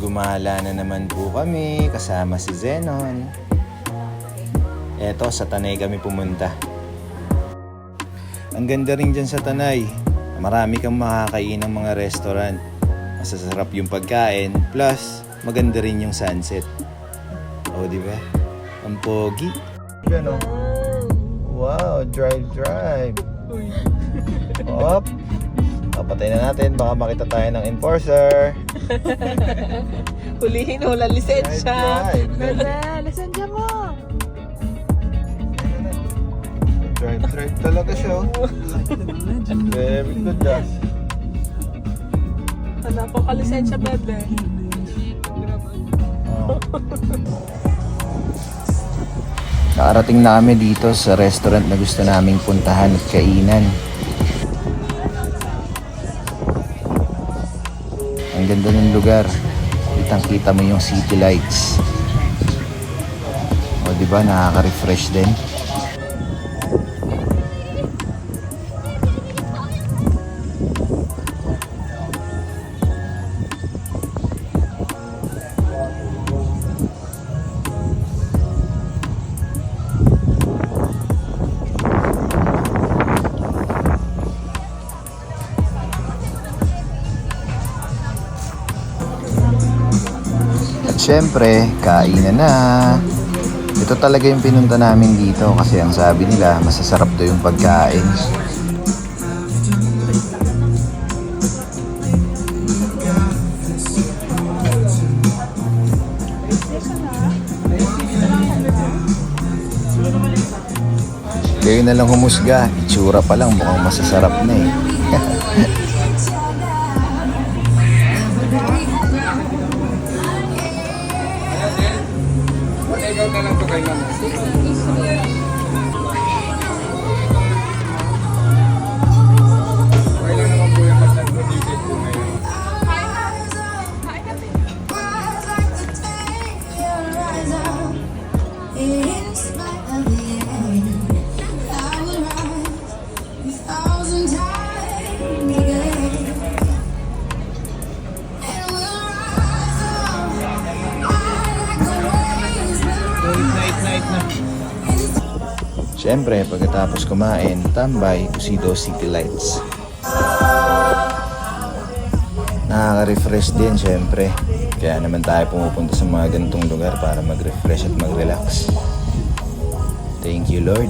Gumala na naman po kami kasama si Zenon. Eto, sa Tanay kami pumunta. Ang ganda rin dyan sa Tanay. Marami kang makakain ng mga restaurant. Masasarap yung pagkain, plus maganda rin yung sunset. O, di ba? Ang pogi. Yan o. Wow, drive. Op. Papatay na natin, baka makita tayo ng enforcer. Hulihin mo, walang lisensya. Drive. Bebe, lisensya mo. Drive talaga siya. Very good, Josh. Hanapan ka lisensya, bebe. Nakarating na kami dito sa restaurant na gusto naming puntahan at kainan. Ang ganda ng lugar. Kitang-kita mo yung city lights. O, di ba? Nakaka-refresh din. Siyempre, kainan na. Ito talaga yung pinunta namin dito kasi ang sabi nila, masasarap daw yung pagkain. Kayo na lang humusga, itsura pa lang mukhang masasarap na eh. Siyempre, pagkatapos kumain, tambay, Usido City Lights. Nakaka-refresh din, siyempre. Kaya naman tayo pumupunta sa mga ganitong lugar para mag-refresh at mag-relax. Thank you, Lord.